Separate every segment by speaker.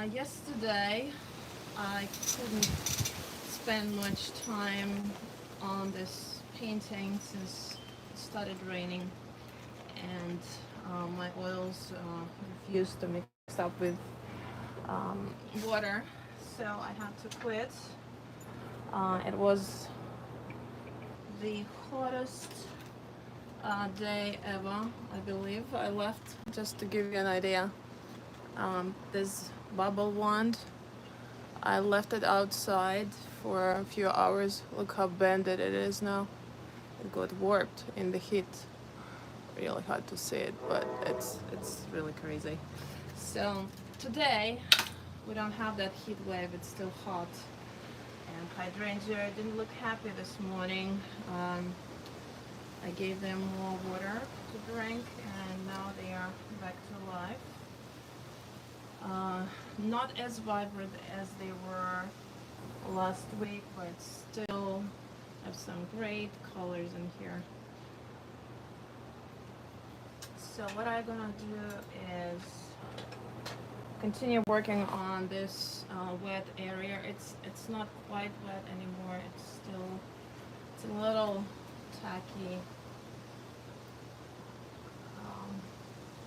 Speaker 1: Yesterday I couldn't spend much time on this painting since it started raining, and my oils refused to mix up with water, so I had to quit. It was the hottest day ever, I believe. I left, just to give you an idea, this bubble wand. I left it outside for a few hours. Look how bended it is now. It got warped in the heat. Really hard to see it, but it's really crazy. So today we don't have that heat wave. It's still hot. And Hydrangea didn't look happy this morning. I gave them more water to drink, and now they are back to life. Not as vibrant as they were last week, but still have some great colors in here. So what I'm gonna do is continue working on this wet area. It's not quite wet anymore. It's a little tacky.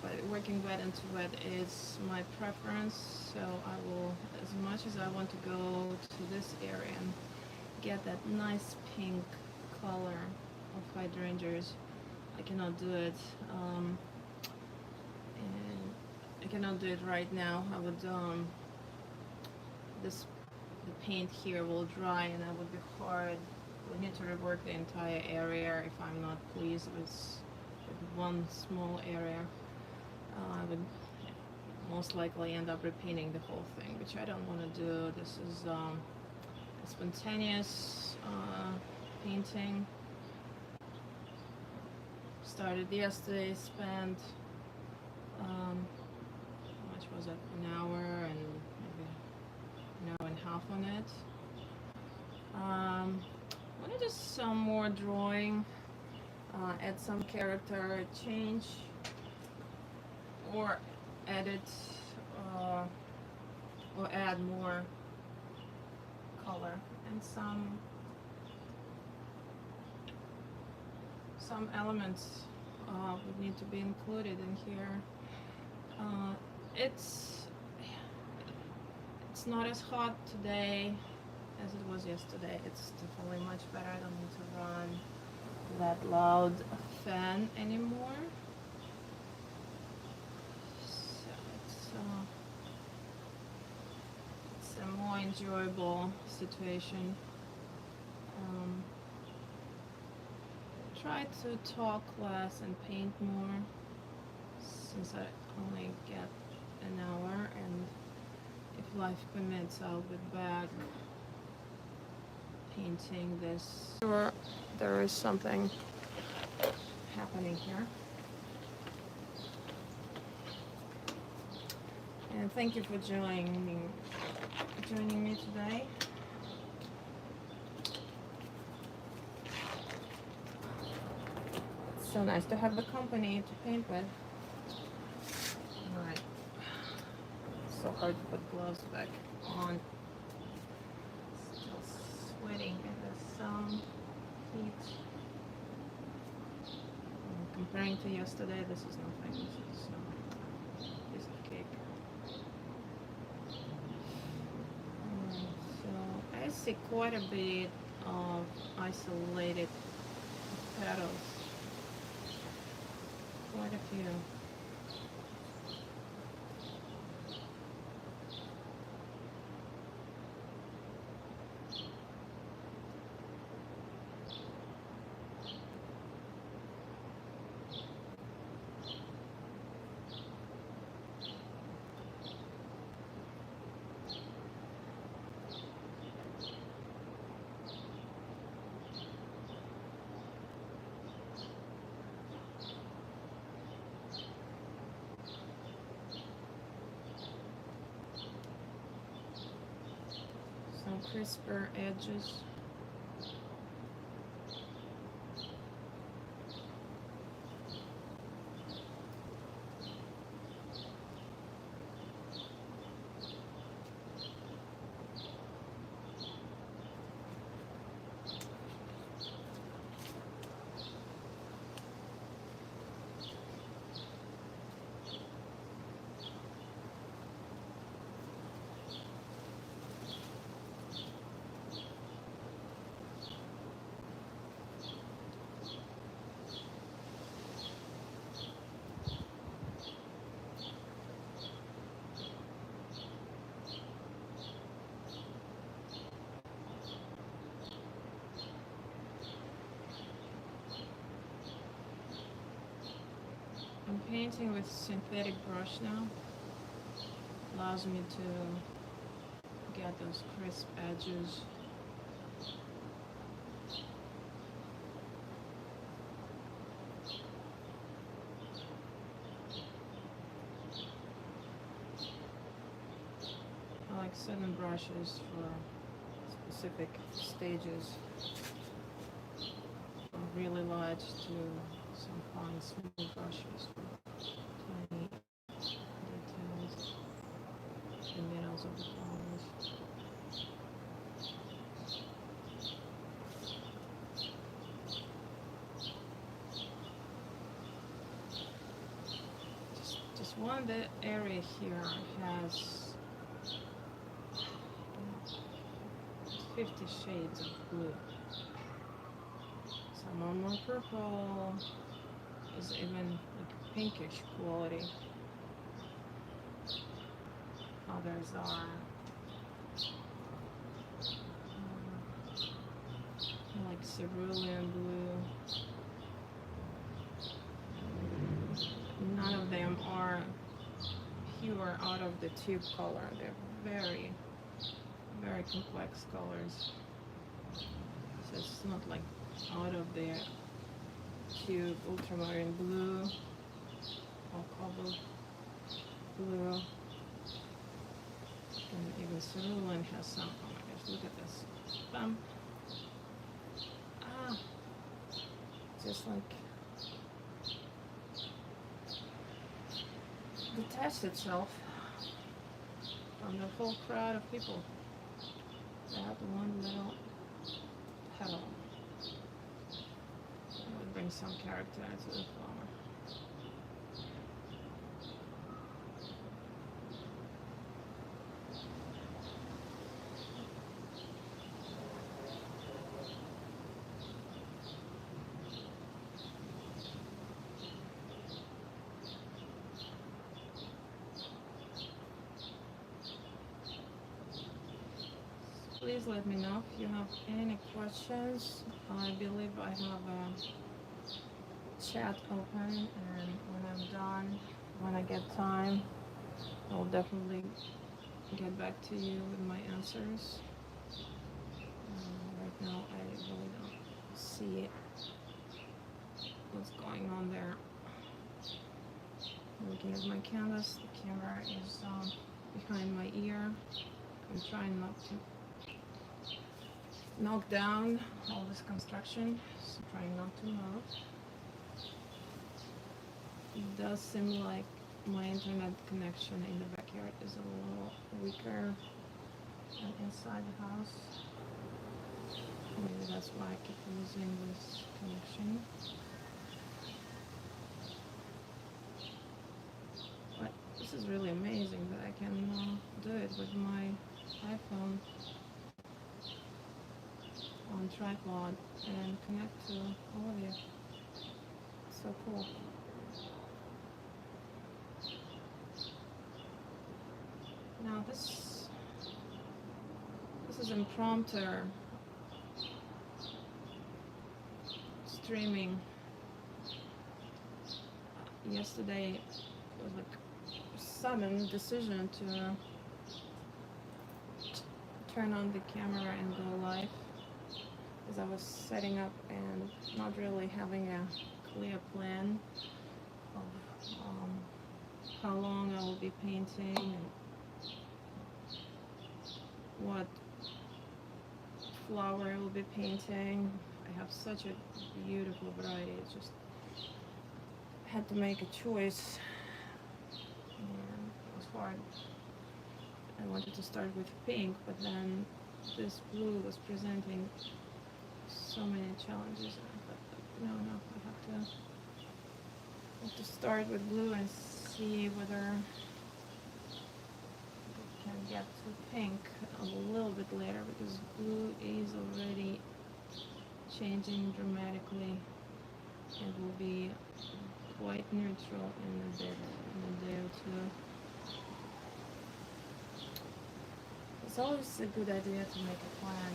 Speaker 1: But working wet into wet is my preference, so I will, as much as I want to go to this area and get that nice pink color of hydrangeas, I cannot do it. And I cannot do it right now. I would the paint here will dry and that would be hard. We need to rework the entire area if I'm not pleased with one small area. I would most likely end up repainting the whole thing, which I don't want to do. This is a spontaneous painting. Started yesterday, spent how much was it? An hour and maybe an hour and a half on it. I want to do some more drawing, add some character, change or edit or add more color, and some elements would need to be included in here. It's not as hot today as it was yesterday. It's definitely much better. I don't need to run that loud fan anymore. It's a more enjoyable situation. Try to talk less and paint more, since I only get an hour, and if life permits I'll be back painting this. Sure, there is something happening here. And thank you for joining me today. It's so nice to have the company to paint with. Alright. So hard to put gloves back on. Still sweating in the heat. Comparing to yesterday, this is nothing. This is a piece of cake. I see quite a bit of isolated petals, quite a few. Some crisper edges. painting with synthetic brush now. Allows me to get those crisp edges. I like certain brushes for specific stages, from really large to some fine smooth brushes for tiny details, the middles of the flowers. Just one bit area here has 50 shades of blue. Some are more purple, is even like pinkish quality. Others are like cerulean blue. None of them are pure out of the tube color. They're very, very complex colors. So it's not like out of the tube ultramarine blue or cobalt blue. And even cerulean has some. Oh my gosh, look at this bump. Just like detached itself from the whole crowd of people. That one little petal would bring some character to the flower. Please let me know if you have any questions. I believe I have a chat open, and when I'm done, when I get time, I'll definitely get back to you with my answers. Right now I really don't see what's going on there. Looking at my canvas, the camera is behind my ear. I'm trying not to knock down all this construction, so trying not to move. It does seem like my internet connection in the backyard is a little weaker than inside the house. Maybe that's why I keep losing this connection. But this is really amazing that I can do it with my iPhone on tripod and connect to all of you. So cool. Now this is impromptu streaming. Yesterday it was like a sudden decision to turn on the camera and go live, because I was setting up and not really having a clear plan of how long I will be painting and what flower I will be painting. I have such a beautiful variety. It just had to make a choice, and it was hard. I wanted to start with pink, but then this blue was presenting so many challenges, and I thought, no, I have to start with blue and see whether we can get to pink a little bit later, because blue is already changing dramatically and will be quite neutral in a day or two. It's always a good idea to make a plan.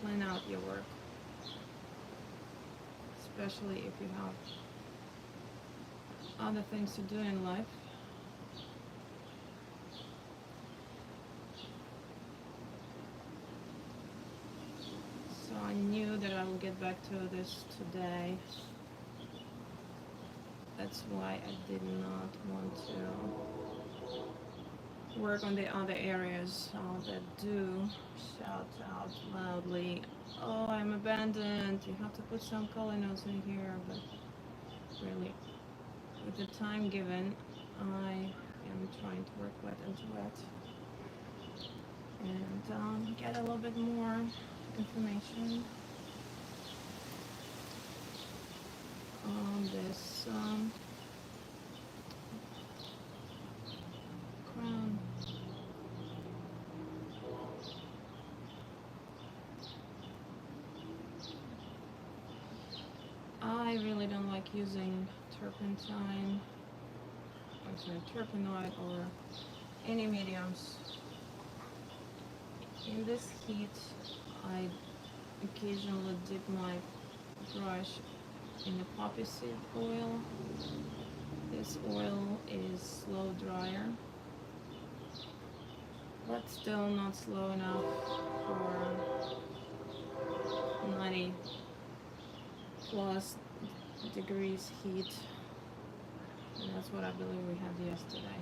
Speaker 1: Plan out your work. especially if you have other things to do in life. So I knew that I will get back to this today. That's why I did not want to work on the other areas that do shout out loudly, "Oh, I'm abandoned, you have to put some color notes in here," but really, with the time given, I am trying to work wet into wet and get a little bit more information on this crown. I really don't like using turpentine, turpenoid, or any mediums. In this heat, I occasionally dip my brush in the poppy seed oil. This oil is slow dryer, but still not slow enough for 90 plus degrees heat, and that's what I believe we had yesterday.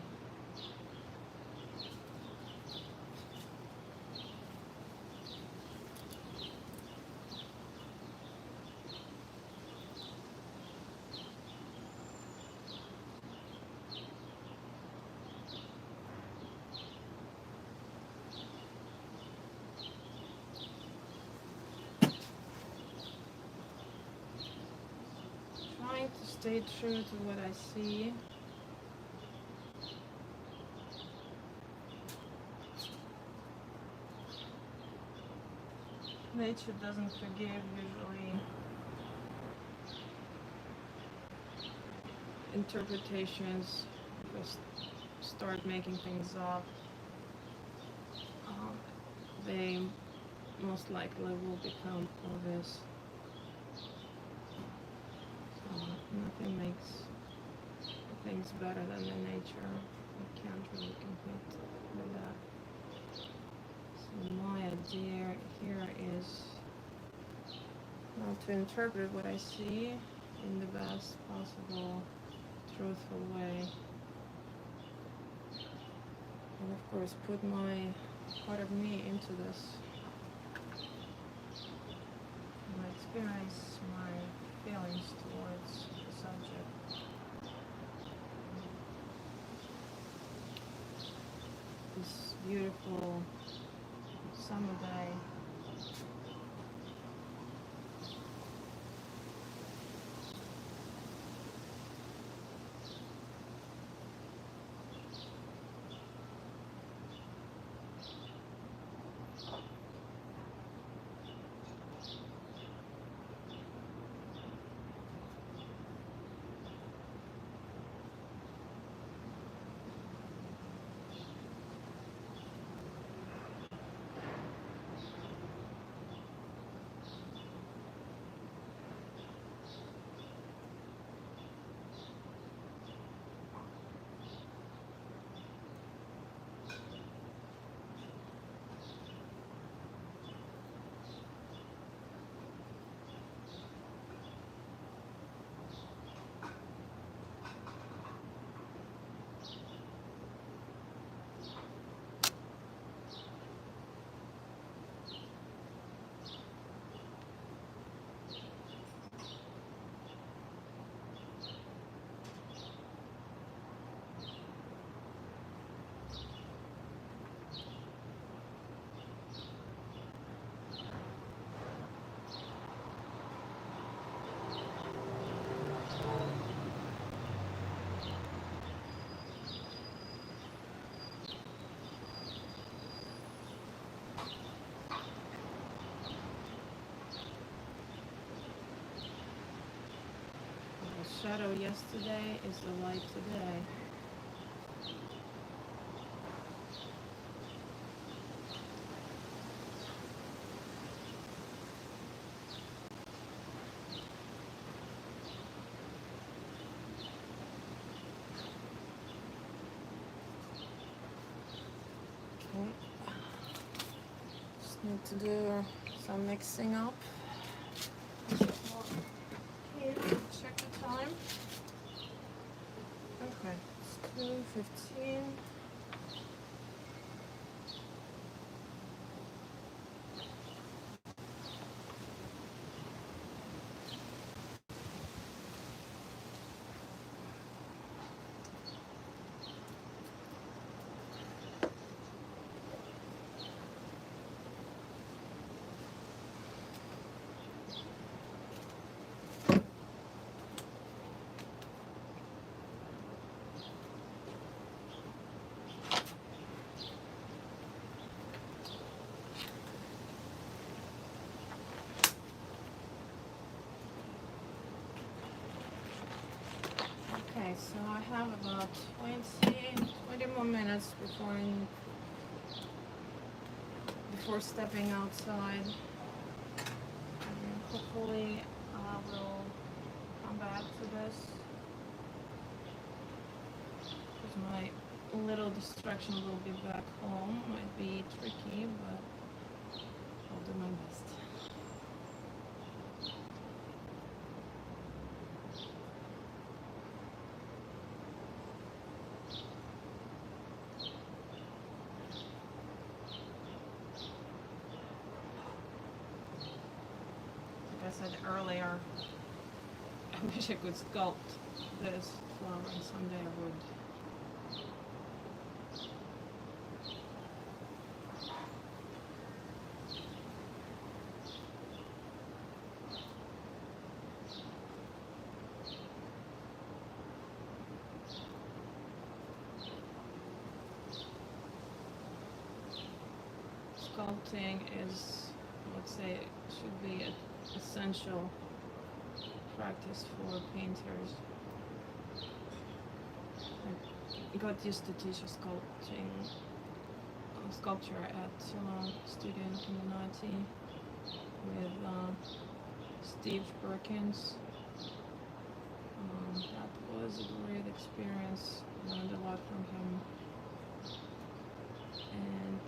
Speaker 1: Trying to stay true to what I see. Nature doesn't forgive usually. Interpretations, just start making things up. They most likely will become obvious. Nothing makes things better than the nature. You can't really compete with that. So my idea here is now to interpret what I see in the best possible truthful way. And of course put my part of me into this. My experience, my feelings towards the subject. This beautiful summer day. The shadow yesterday is the light today. Need to do some mixing up. Here, check the time. Okay, it's 2:15. Okay, so I have about 20 more minutes before stepping outside. And hopefully I will come back to this, because my little distraction will be back home. Might be tricky, but I'll do my best. Like I said earlier, I wish I could sculpt this flower, and someday I would. Sculpting is, I would say, should be an essential practice for painters. I got used to teach sculpture at Studio in Community with Steve Perkins. That was a great experience. Learned a lot from him, and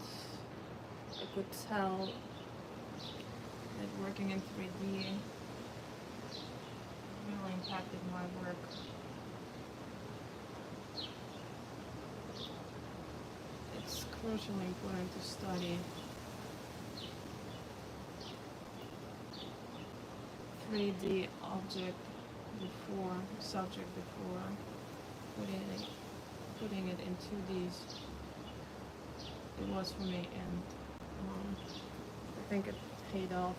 Speaker 1: I could tell that working in 3D really impacted my work. It's crucially important to study 3D subject before putting it in 2Ds. It was for me, and I think it paid off.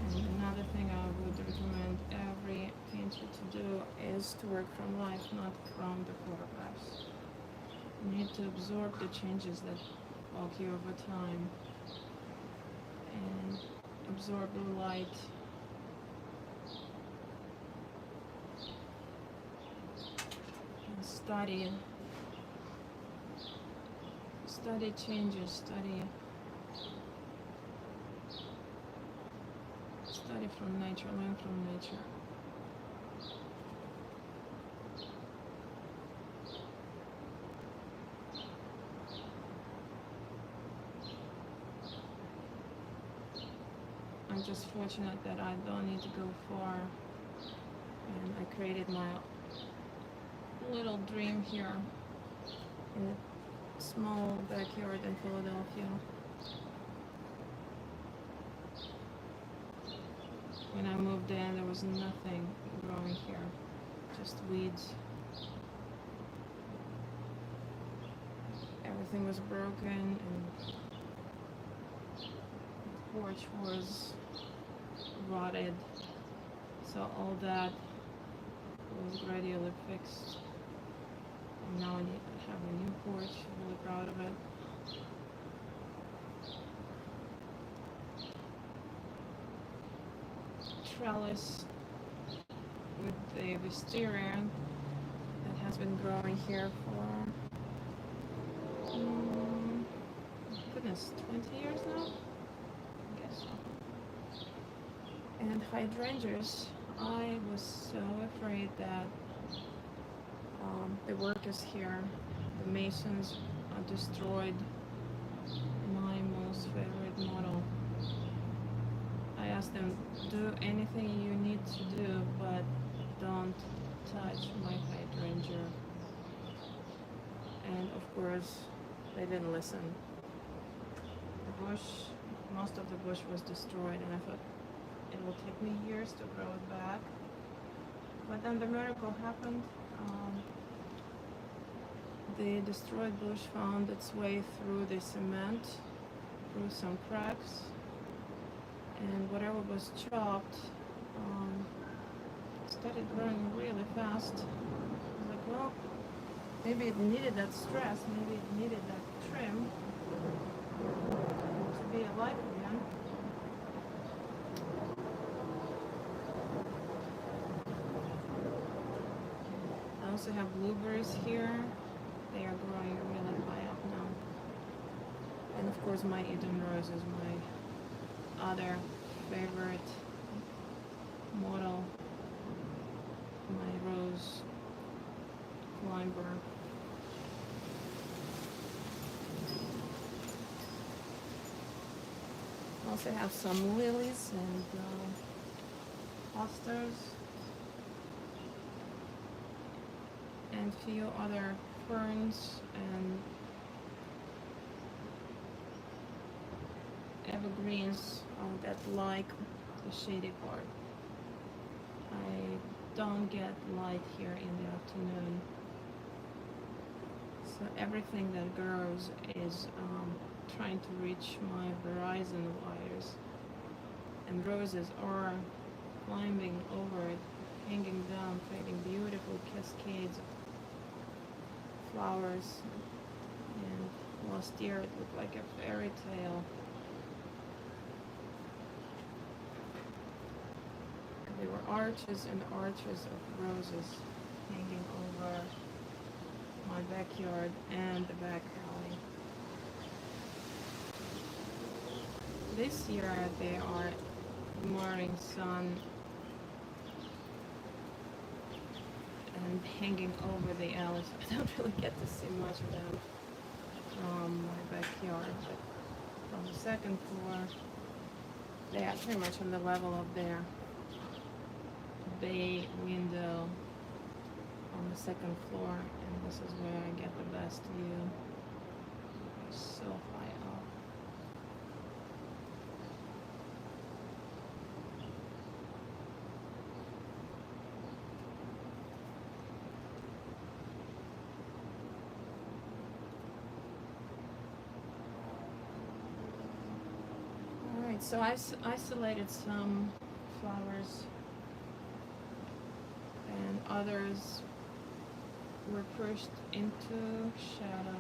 Speaker 1: And another thing I would recommend every painter to do is to work from life, not from the photographs. You need to absorb the changes that walk you over time, and absorb the light. And study changes, study from nature, learn from nature. I'm just fortunate that I don't need to go far, and I created my little dream here in a small backyard in Philadelphia. When I moved in, there was nothing growing here, just weeds. Everything was broken, and the porch was rotted, so all that was gradually fixed. And now I have a new porch. I'm really proud of it. Trellis with the wisteria that has been growing here for goodness, 20 years now? I guess so. And hydrangeas, I was so afraid that the workers here, the masons, destroyed my most favorite model. I asked them, do anything you need to do, but don't touch my hydrangea. And of course, they didn't listen. The bush, most of the bush was destroyed, and I thought it will take me years to grow it back. But then the miracle happened. The destroyed bush found its way through the cement, through some cracks, and whatever was chopped started growing really fast. I was like, well, maybe it needed that stress, maybe it needed that trim to be alive again. I also have blueberries here. They are growing really high up now. And of course my Eden rose is my other favorite model, my rose climber. I also have some lilies and asters and a few other ferns and evergreens that like the shady part. I don't get light here in the afternoon, so everything that grows is trying to reach my Verizon wires, and roses are climbing over it, hanging down, creating beautiful cascades of flowers. And last year it looked like a fairy tale. There were arches and arches of roses hanging over my backyard and the back alley. This year they are morning sun and hanging over the alley, so I don't really get to see much of them from my backyard, but from the second floor they are pretty much on the level of their bay window on the second floor, and this is where I get the best view. It's so high up. Alright, so I isolated some flowers and others were pushed into shadow.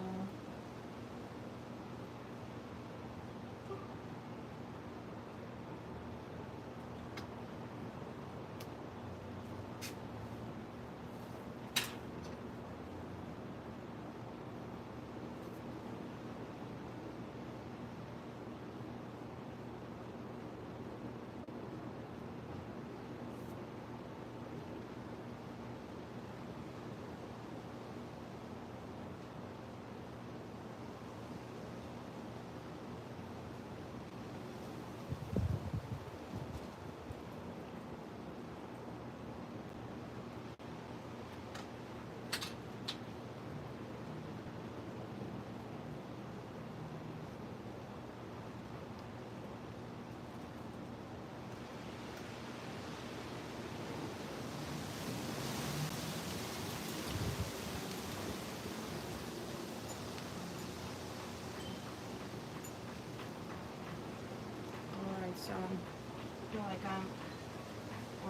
Speaker 1: So I feel like I'm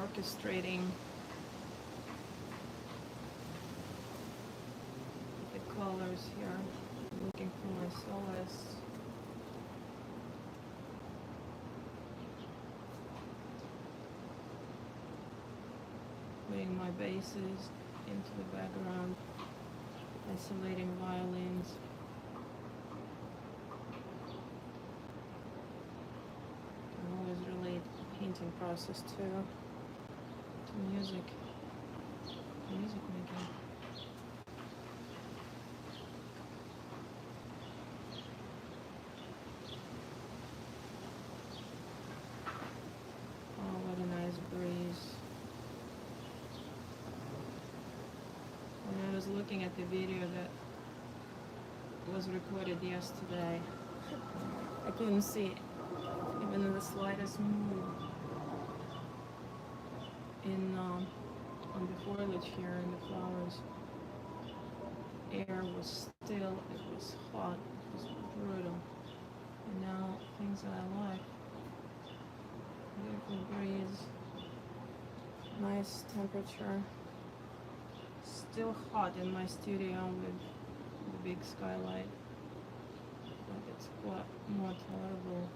Speaker 1: orchestrating the colors here, looking for my solace. Putting my basses into the background, isolating violins. painting process to music making. Oh, what a nice breeze. When I was looking at the video that was recorded yesterday, I couldn't see even the slightest move in on the foliage here in the flowers. Air was still, it was hot, it was brutal. And now things that I like. Beautiful breeze, nice temperature. Still hot in my studio with the big skylight, but it's quite more tolerable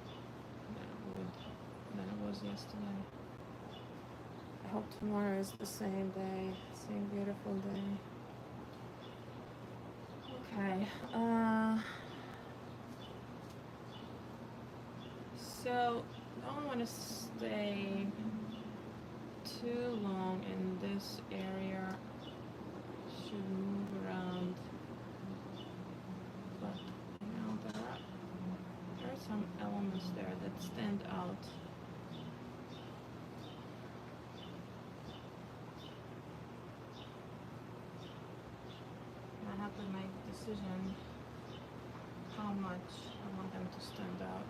Speaker 1: than it was yesterday. I hope tomorrow is the same day, same beautiful day. Okay, so don't want to stay too long in this area. Should move around, but you know there are some elements there that stand out. I have to make a decision how much I want them to stand out.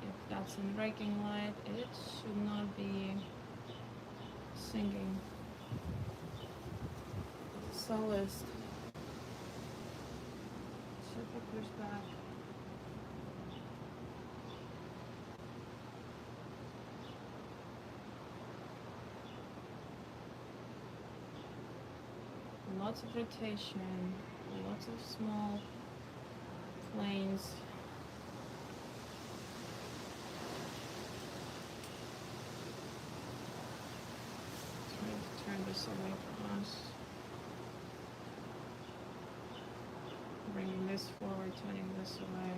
Speaker 1: If that's in raking light, it should not be singing. Soloist should be pushed back. Lots of rotation, lots of small planes. Trying to turn this away from us. Bringing this forward, turning this away.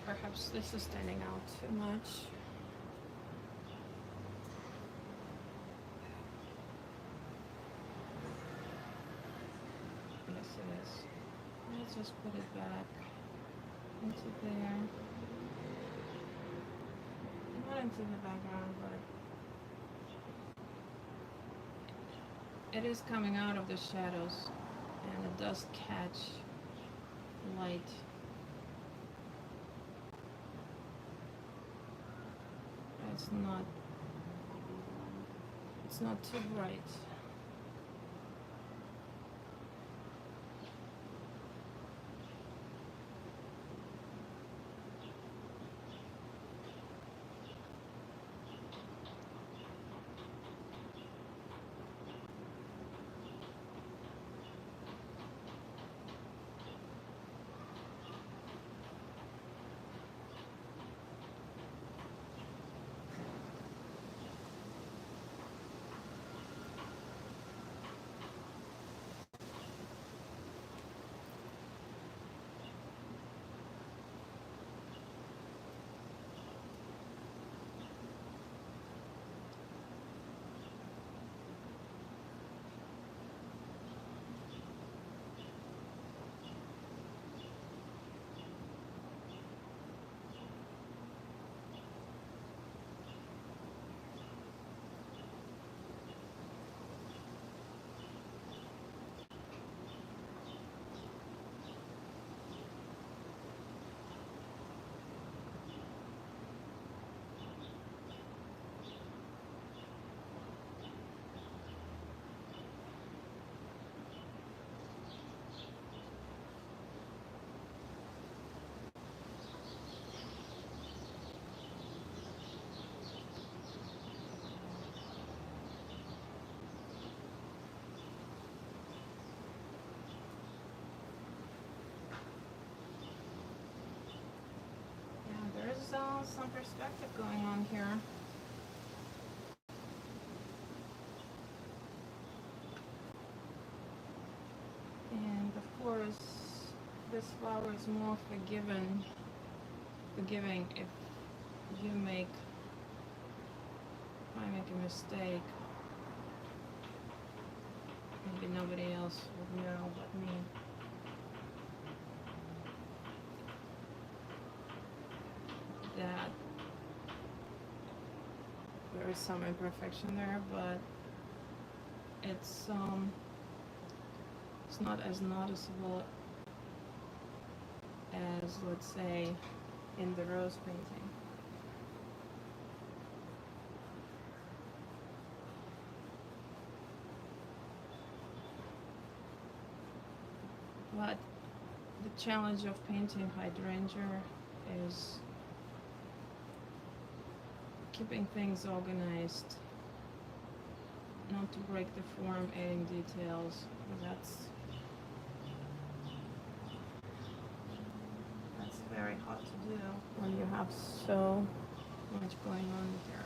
Speaker 1: Perhaps this is standing out too much. Yes, it is. Let's just put it back into there. Not into the background, but it is coming out of the shadows, and it does catch light. It's not too bright. some perspective going on here. And of course, this flower is more forgiving if you make, if I make a mistake, maybe nobody else would know but me. That there is some imperfection there, but it's not as noticeable as, let's say, in the rose painting. But the challenge of painting hydrangea is keeping things organized, not to break the form, adding details. That's very hard to do when you have so much going on here.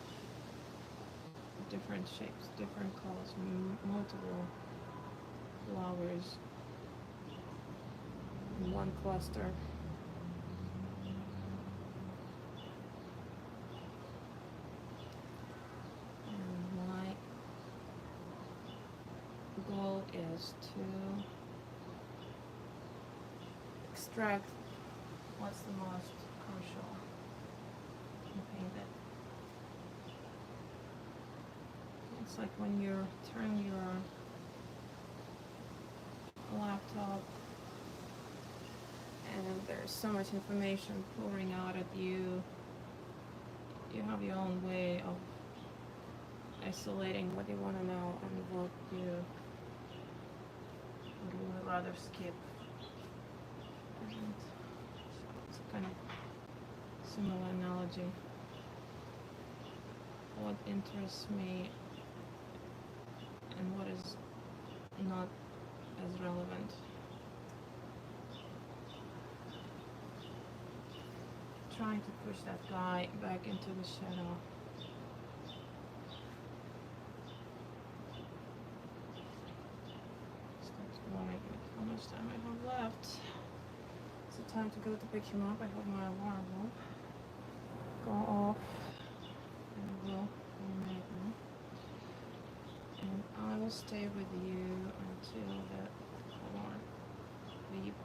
Speaker 1: Different shapes, different colors, multiple flowers in one cluster. And my goal is to extract what's the most crucial and paint it. It's like when you turn your laptop and there's so much information pouring out at you. You have your own way of isolating what you want to know and what you would rather skip. And it's kind of similar analogy. What interests me and what is not as relevant. Trying to push that guy back into the shadow. Starts blowing. How much time I have left? It's time to go to pick him up. I hope my alarm will go off and will animate me. And I will stay with you until the alarm beep.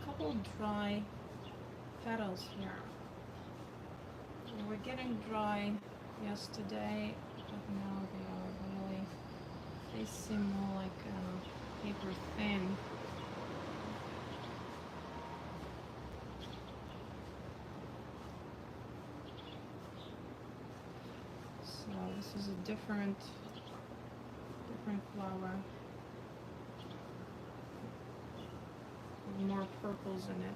Speaker 1: Couple dry petals here. They were getting dry yesterday, but now they are really, they seem more like paper thin. So this is a different flower with more purples in it.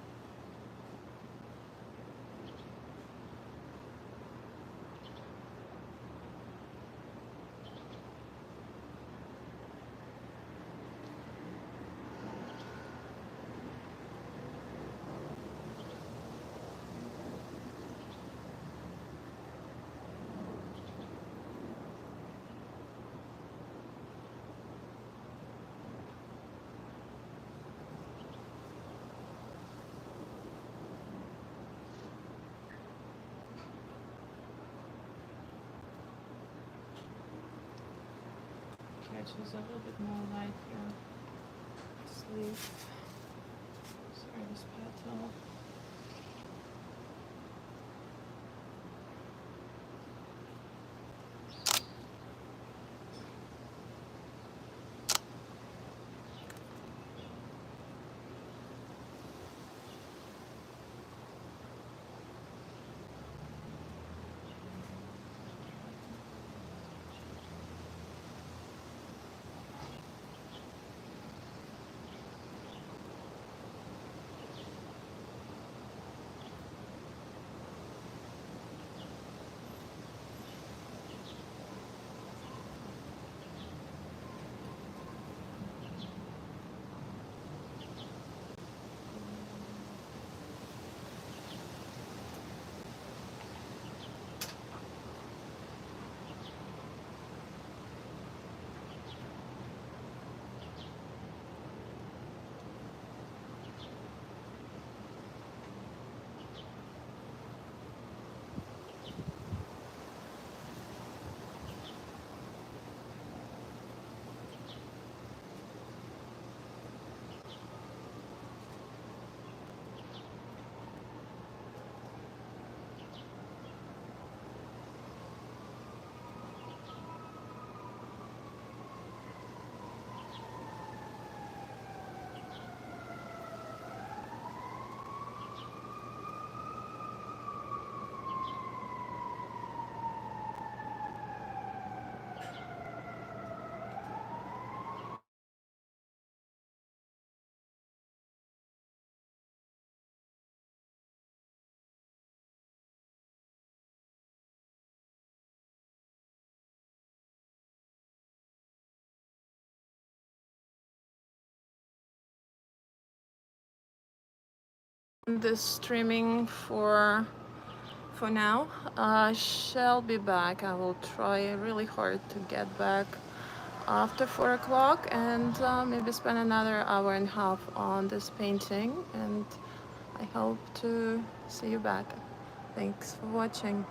Speaker 1: Catches a little bit more light here. This leaf. Sorry, this petal. this streaming for now. I shall be back. I will try really hard to get back after 4 o'clock and maybe spend another hour and a half on this painting, and I hope to see you back. Thanks for watching.